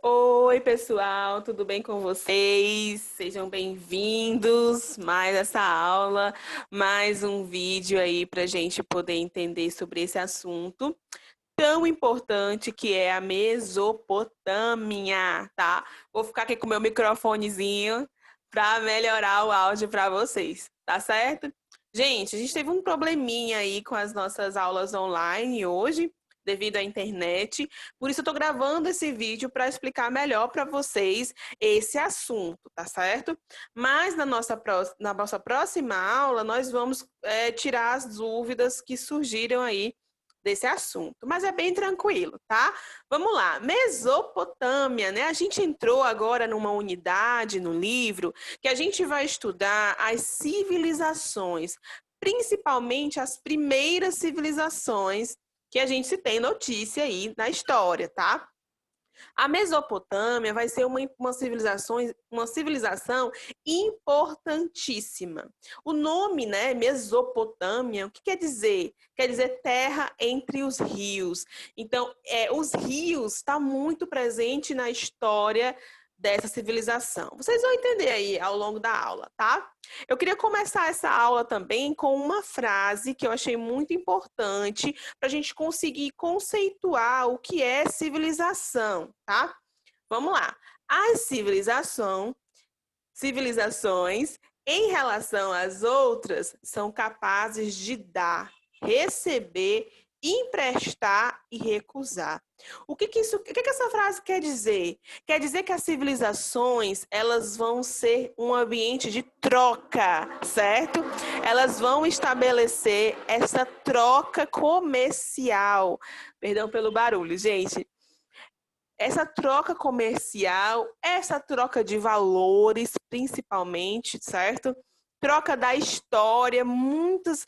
Oi, pessoal, tudo bem com vocês? Sejam bem-vindos mais essa aula, mais um vídeo aí para a gente poder entender sobre esse assunto tão importante que é a Mesopotâmia, tá? Vou ficar aqui com o meu microfonezinho para melhorar o áudio para vocês, tá certo? Gente, a gente teve um probleminha aí com as nossas aulas online hoje, devido à internet. Por isso eu tô gravando esse vídeo para explicar melhor para vocês esse assunto, tá certo? Mas na nossa próxima aula, nós vamos tirar as dúvidas que surgiram aí desse assunto, mas é bem tranquilo, tá? Vamos lá, Mesopotâmia, né? A gente entrou agora numa unidade no livro que a gente vai estudar as civilizações, principalmente as primeiras civilizações que a gente se tem notícia aí na história, tá? A Mesopotâmia vai ser uma civilização importantíssima. O nome, né, Mesopotâmia, o que quer dizer? Quer dizer terra entre os rios. Então, os rios está muito presente na história dessa civilização. Vocês vão entender aí ao longo da aula, tá? Eu queria começar essa aula também com uma frase que eu achei muito importante para a gente conseguir conceituar o que é civilização, tá? Vamos lá. As civilizações, em relação às outras, são capazes de dar, receber, emprestar e recusar. O que essa frase quer dizer? Quer dizer que as civilizações, elas vão ser um ambiente de troca, certo? Elas vão estabelecer essa troca comercial. Perdão pelo barulho, gente. Essa troca comercial, essa troca de valores, principalmente, certo? Troca da história, muitas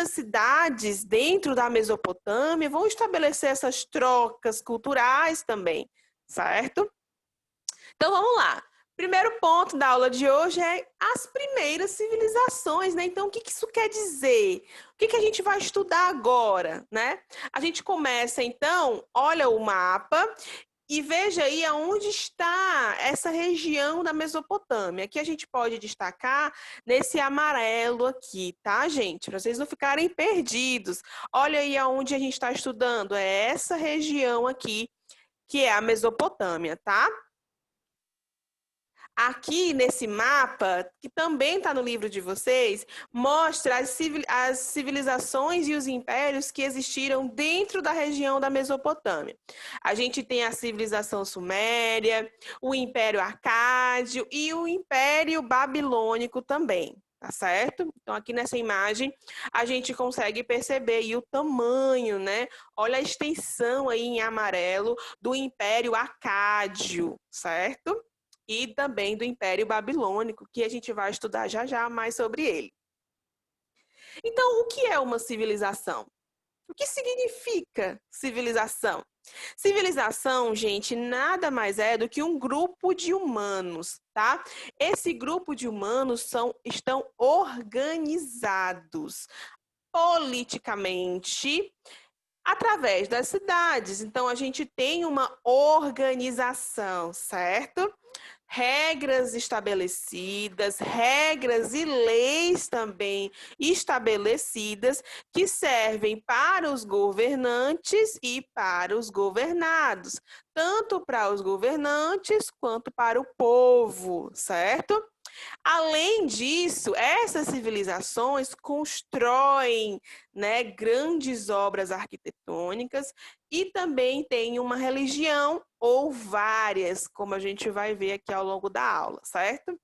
cidades dentro da Mesopotâmia vão estabelecer essas trocas culturais também, certo? Então vamos lá. Primeiro ponto da aula de hoje é as primeiras civilizações, né? Então, o que isso quer dizer? O que a gente vai estudar agora, né? A gente começa, então, olha o mapa e veja aí aonde está essa região da Mesopotâmia. Aqui a gente pode destacar nesse amarelo aqui, tá, gente? Para vocês não ficarem perdidos. Olha aí aonde a gente está estudando. É essa região aqui, que é a Mesopotâmia, tá? Aqui nesse mapa, que também está no livro de vocês, mostra as civilizações e os impérios que existiram dentro da região da Mesopotâmia. A gente tem a civilização suméria, o Império Acádio e o Império Babilônico também. Tá certo? Então, aqui nessa imagem, a gente consegue perceber aí o tamanho, né? Olha a extensão aí em amarelo do Império Acádio, certo? E também do Império Babilônico, que a gente vai estudar já já mais sobre ele. Então, o que é uma civilização? O que significa civilização? Civilização, gente, nada mais é do que um grupo de humanos, tá? Esse grupo de humanos estão organizados politicamente através das cidades. Então, a gente tem uma organização, certo? Regras estabelecidas, regras e leis também estabelecidas que servem para os governantes e para os governados, tanto para os governantes quanto para o povo, certo? Além disso, essas civilizações constroem, né, grandes obras arquitetônicas e também têm uma religião ou várias, como a gente vai ver aqui ao longo da aula, certo?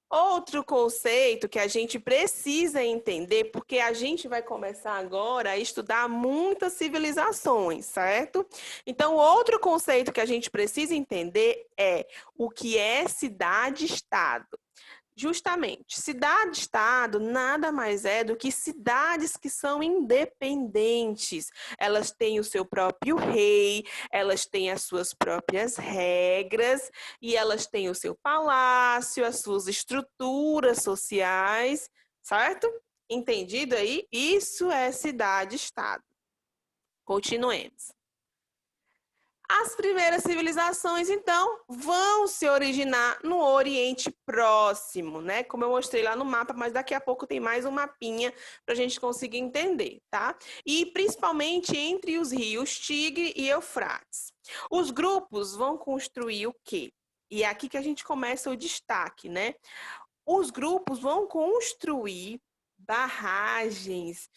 Outro conceito que a gente precisa entender, porque a gente vai começar agora a estudar muitas civilizações, certo? Então, outro conceito que a gente precisa entender é o que é cidade-estado. Justamente, cidade-estado nada mais é do que cidades que são independentes. Elas têm o seu próprio rei, elas têm as suas próprias regras e elas têm o seu palácio, as suas estruturas sociais, certo? Entendido aí? Isso é cidade-estado. Continuemos. A As primeiras civilizações, então, vão se originar no Oriente Próximo, né? Como eu mostrei lá no mapa, mas daqui a pouco tem mais um mapinha para a gente conseguir entender, tá? E principalmente entre os rios Tigre e Eufrates. Os grupos vão construir o quê? E é aqui que a gente começa o destaque, né? Os grupos vão construir barragens,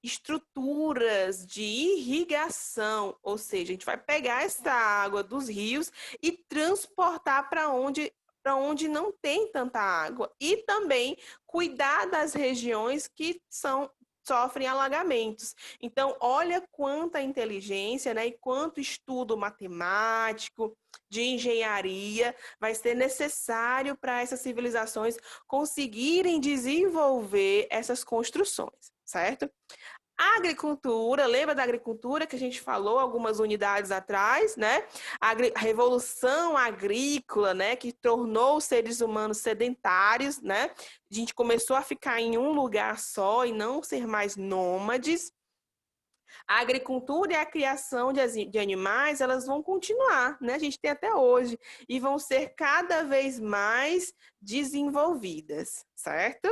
estruturas de irrigação, ou seja, a gente vai pegar essa água dos rios e transportar para onde não tem tanta água e também cuidar das regiões que sofrem alagamentos. Então, olha quanta inteligência, né, e quanto estudo matemático, de engenharia vai ser necessário para essas civilizações conseguirem desenvolver essas construções, certo? A agricultura, lembra da agricultura que a gente falou algumas unidades atrás, né? A revolução agrícola, né, que tornou os seres humanos sedentários, né? A gente começou a ficar em um lugar só e não ser mais nômades. A agricultura e a criação de animais, elas vão continuar, né? A gente tem até hoje e vão ser cada vez mais desenvolvidas, certo?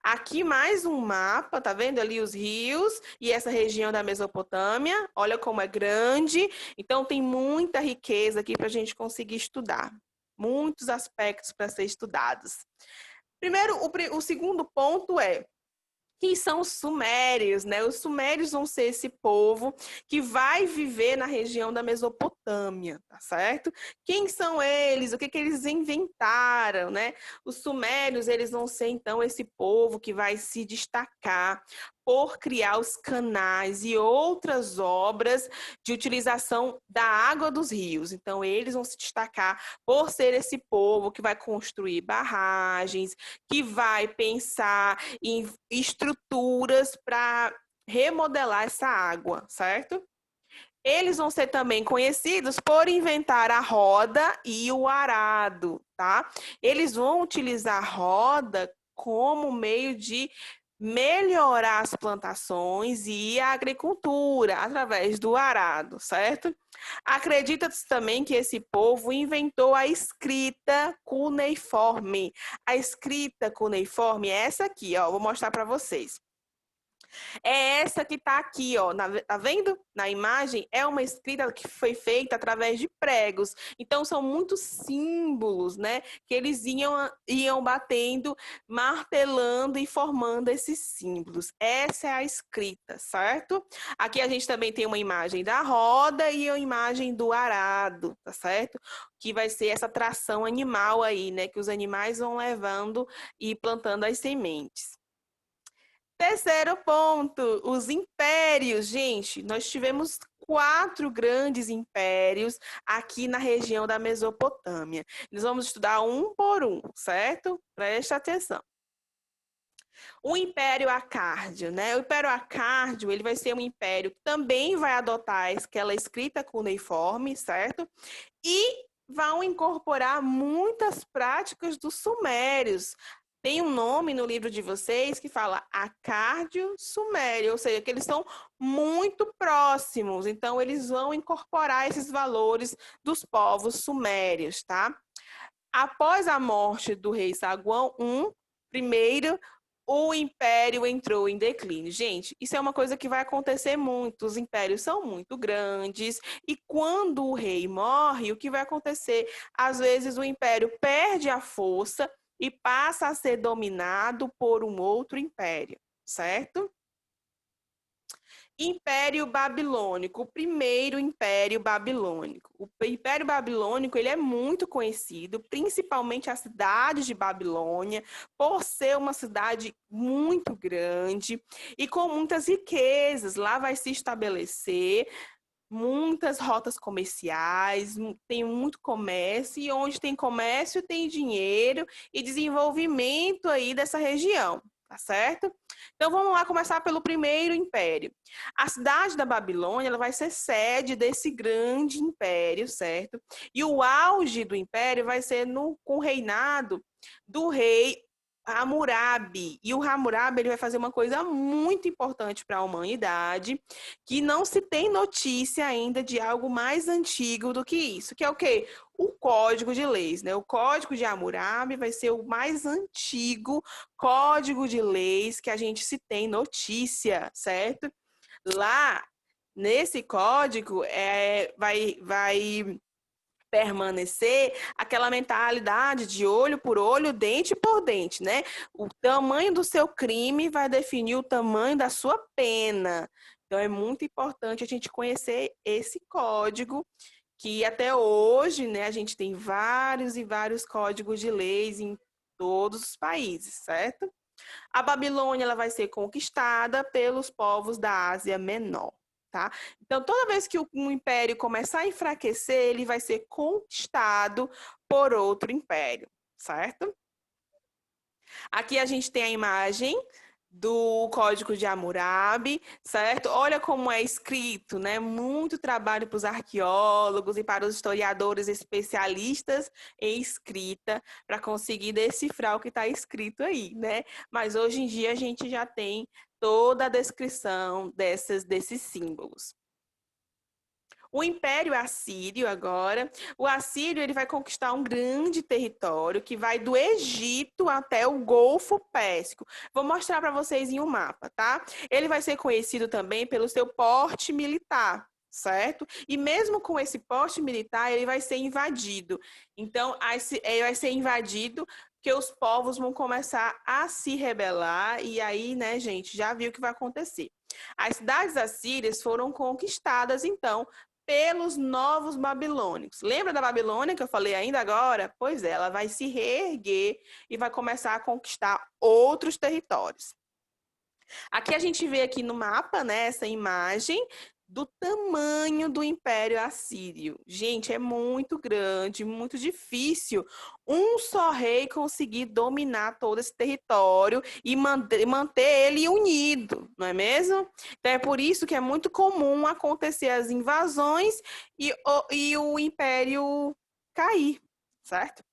Aqui mais um mapa, tá vendo ali os rios e essa região da Mesopotâmia? Olha como é grande. Então tem muita riqueza aqui para a gente conseguir estudar. Muitos aspectos para ser estudados. Primeiro, o segundo ponto é quem são os sumérios, né? Os sumérios vão ser esse povo que vai viver na região da Mesopotâmia, tá certo? Quem são eles? O que eles inventaram, né? Os sumérios, eles vão ser, então, esse povo que vai se destacar por criar os canais e outras obras de utilização da água dos rios. Então, eles vão se destacar por ser esse povo que vai construir barragens, que vai pensar em estruturas para remodelar essa água, certo? Eles vão ser também conhecidos por inventar a roda e o arado, tá? Eles vão utilizar a roda como meio de melhorar as plantações e a agricultura através do arado, certo? Acredita-se também que esse povo inventou a escrita cuneiforme. A escrita cuneiforme é essa aqui, ó, vou mostrar para vocês. É essa que está aqui, ó, tá vendo? Na imagem, é uma escrita que foi feita através de pregos. Então, são muitos símbolos, né? Que eles iam batendo, martelando e formando esses símbolos. Essa é a escrita, certo? Aqui a gente também tem uma imagem da roda e a imagem do arado, tá certo? Que vai ser essa tração animal aí, né? Que os animais vão levando e plantando as sementes. Terceiro ponto, os impérios. Gente, nós tivemos 4 grandes impérios aqui na região da Mesopotâmia. Nós vamos estudar um por um, certo? Preste atenção. O Império Acárdio, né? O Império Acárdio, ele vai ser um império que também vai adotar aquela escrita cuneiforme, certo? E vão incorporar muitas práticas dos sumérios. Tem um nome no livro de vocês que fala Acárdio Sumério, ou seja, que eles são muito próximos. Então, eles vão incorporar esses valores dos povos sumérios, tá? Após a morte do rei Saguão I, primeiro, o império entrou em declínio. Gente, isso é uma coisa que vai acontecer muito. Os impérios são muito grandes e quando o rei morre, o que vai acontecer? Às vezes o império perde a força e passa a ser dominado por um outro império, certo? Império Babilônico, o primeiro Império Babilônico. O Império Babilônico ele é muito conhecido, principalmente a cidade de Babilônia, por ser uma cidade muito grande e com muitas riquezas. Lá vai se estabelecer muitas rotas comerciais, tem muito comércio, e onde tem comércio tem dinheiro e desenvolvimento aí dessa região, tá certo? Então vamos lá começar pelo primeiro império. A cidade da Babilônia, ela vai ser sede desse grande império, certo? E o auge do império vai ser com o reinado do rei Hammurabi. E o Hammurabi ele vai fazer uma coisa muito importante para a humanidade, que não se tem notícia ainda de algo mais antigo do que isso, que é o quê? O Código de Leis, né? O Código de Hammurabi vai ser o mais antigo código de leis que a gente se tem notícia, certo? Lá, nesse código, vai permanecer aquela mentalidade de olho por olho, dente por dente, né? O tamanho do seu crime vai definir o tamanho da sua pena. Então é muito importante a gente conhecer esse código, que até hoje, né, a gente tem vários e vários códigos de leis em todos os países, certo? A Babilônia ela vai ser conquistada pelos povos da Ásia Menor. Tá? Então, toda vez que um império começar a enfraquecer, ele vai ser conquistado por outro império, certo? Aqui a gente tem a imagem do Código de Hammurabi, certo? Olha como é escrito, né? Muito trabalho para os arqueólogos e para os historiadores especialistas em escrita para conseguir decifrar o que está escrito aí, né? Mas hoje em dia a gente já tem toda a descrição desses símbolos. O Império Assírio agora, o Assírio ele vai conquistar um grande território que vai do Egito até o Golfo Pérsico. Vou mostrar para vocês em um mapa, tá? Ele vai ser conhecido também pelo seu porte militar, certo? E mesmo com esse porte militar, ele vai ser invadido. Então, ele vai ser invadido porque os povos vão começar a se rebelar e aí, né, gente, já viu o que vai acontecer. As cidades assírias foram conquistadas, então, pelos novos babilônicos. Lembra da Babilônia que eu falei ainda agora? Pois é, ela vai se reerguer e vai começar a conquistar outros territórios. Aqui a gente vê aqui no mapa, né, essa imagem do tamanho do Império Assírio. Gente, é muito grande, muito difícil um só rei conseguir dominar todo esse território e manter ele unido, não é mesmo? Então é por isso que é muito comum acontecer as invasões e o Império cair, certo?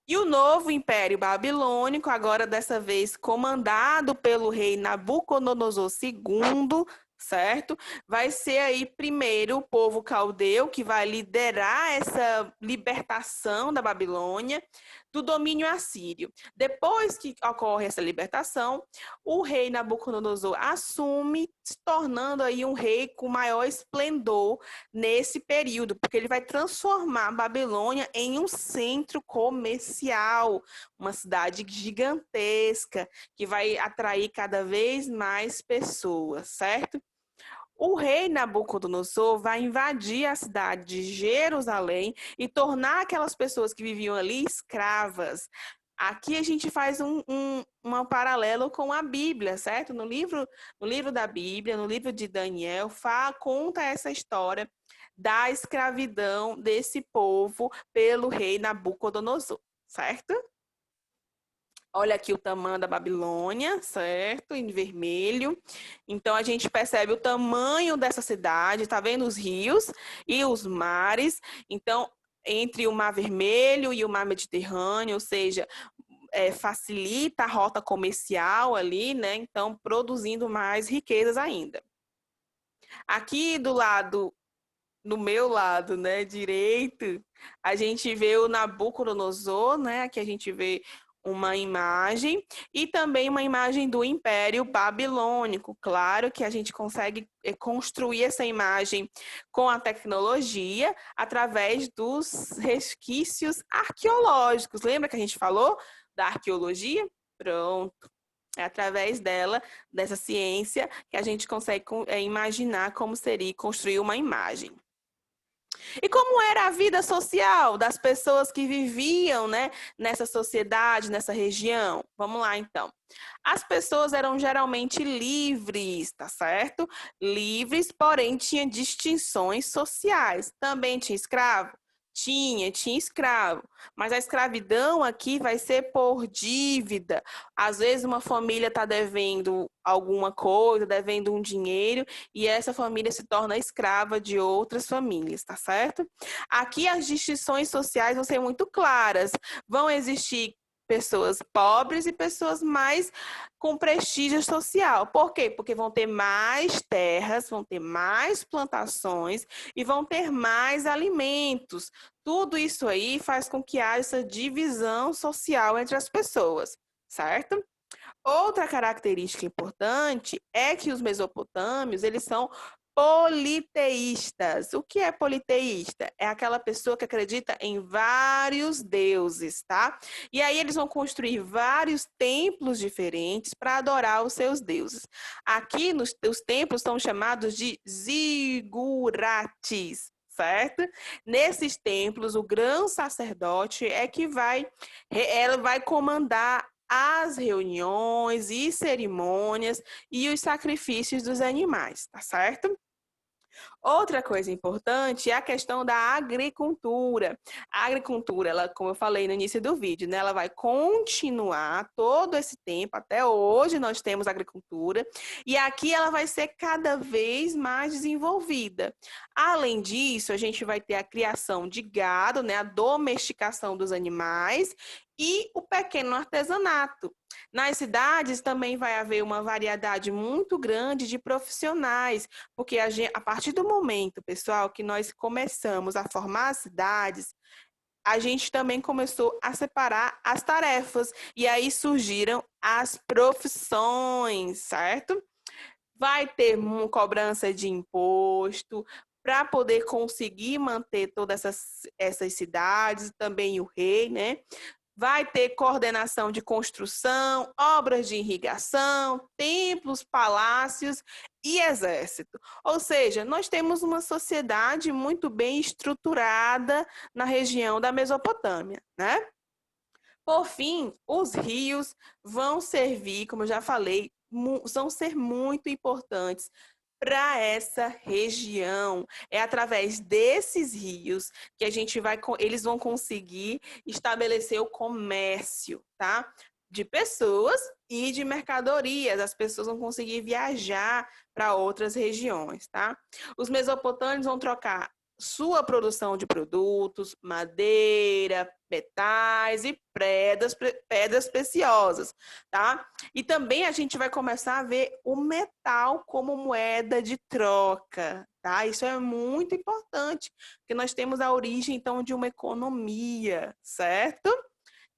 E o novo Império Babilônico, agora dessa vez comandado pelo rei Nabucodonosor II, certo? Vai ser aí primeiro o povo caldeu que vai liderar essa libertação da Babilônia do domínio assírio. Depois que ocorre essa libertação, o rei Nabucodonosor assume, se tornando aí um rei com maior esplendor nesse período, porque ele vai transformar a Babilônia em um centro comercial, uma cidade gigantesca, que vai atrair cada vez mais pessoas, certo? O rei Nabucodonosor vai invadir a cidade de Jerusalém e tornar aquelas pessoas que viviam ali escravas. Aqui a gente faz um paralelo com a Bíblia, certo? No livro da Bíblia, no livro de Daniel, conta essa história da escravidão desse povo pelo rei Nabucodonosor, certo? Olha aqui o tamanho da Babilônia, certo? Em vermelho. Então a gente percebe o tamanho dessa cidade, tá vendo os rios e os mares. Então, entre o Mar Vermelho e o Mar Mediterrâneo, ou seja, facilita a rota comercial ali, né? Então, produzindo mais riquezas ainda. Aqui do lado, no meu lado, né, direito, a gente vê o Nabucodonosor, né? Aqui a gente vê uma imagem e também uma imagem do Império Babilônico. Claro que a gente consegue construir essa imagem com a tecnologia através dos resquícios arqueológicos. Lembra que a gente falou da arqueologia? Pronto. É através dela, dessa ciência, que a gente consegue imaginar como seria construir uma imagem. E como era a vida social das pessoas que viviam, né, nessa sociedade, nessa região? Vamos lá, então. As pessoas eram geralmente livres, tá certo? Livres, porém tinha distinções sociais. Também tinha escravo? Tinha escravo. Mas a escravidão aqui vai ser por dívida. Às vezes uma família está devendo alguma coisa, devendo um dinheiro, e essa família se torna escrava de outras famílias, tá certo? Aqui as distinções sociais vão ser muito claras. Vão existir pessoas pobres e pessoas mais com prestígio social. Por quê? Porque vão ter mais terras, vão ter mais plantações e vão ter mais alimentos. Tudo isso aí faz com que haja essa divisão social entre as pessoas, certo? Outra característica importante é que os mesopotâmios, eles são politeístas. O que é politeísta? É aquela pessoa que acredita em vários deuses, tá? E aí eles vão construir vários templos diferentes para adorar os seus deuses. Aqui os templos são chamados de zigurates. Certo? Nesses templos, o grão sacerdote é que ela vai comandar as reuniões e cerimônias e os sacrifícios dos animais, tá certo? Outra coisa importante é a questão da agricultura. A agricultura, ela, como eu falei no início do vídeo, né, ela vai continuar todo esse tempo, até hoje nós temos agricultura, e aqui ela vai ser cada vez mais desenvolvida. Além disso, a gente vai ter a criação de gado, né, a domesticação dos animais e o pequeno artesanato. Nas cidades também vai haver uma variedade muito grande de profissionais, porque a partir do momento, pessoal, que nós começamos a formar as cidades, a gente também começou a separar as tarefas e aí surgiram as profissões, certo? Vai ter cobrança de imposto para poder conseguir manter todas essas cidades, também o rei, né? Vai ter coordenação de construção, obras de irrigação, templos, palácios e exército. Ou seja, nós temos uma sociedade muito bem estruturada na região da Mesopotâmia, né? Por fim, os rios vão servir, como eu já falei, vão ser muito importantes para essa região. É através desses rios que eles vão conseguir estabelecer o comércio, tá? De pessoas e de mercadorias. As pessoas vão conseguir viajar para outras regiões, tá? Os mesopotâmios vão trocar sua produção de produtos, madeira, metais e pedras preciosas, tá? E também a gente vai começar a ver o metal como moeda de troca, tá? Isso é muito importante, porque nós temos a origem, então, de uma economia, certo?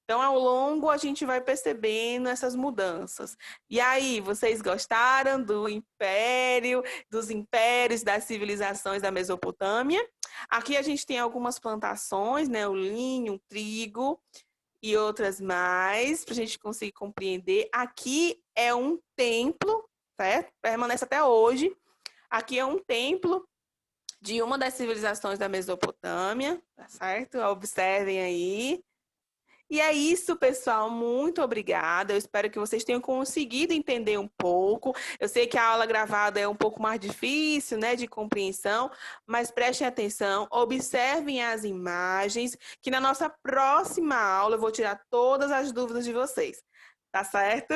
Então, ao longo, a gente vai percebendo essas mudanças. E aí, vocês gostaram dos impérios, das civilizações da Mesopotâmia? Aqui a gente tem algumas plantações, né? O linho, o trigo e outras mais, para a gente conseguir compreender. Aqui é um templo, certo? Permanece até hoje. Aqui é um templo de uma das civilizações da Mesopotâmia, tá certo? Observem aí. E é isso, pessoal. Muito obrigada. Eu espero que vocês tenham conseguido entender um pouco. Eu sei que a aula gravada é um pouco mais difícil, né, de compreensão, mas prestem atenção, observem as imagens, que na nossa próxima aula eu vou tirar todas as dúvidas de vocês. Tá certo?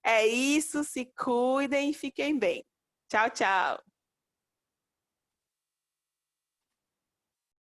É isso. Se cuidem e fiquem bem. Tchau, tchau.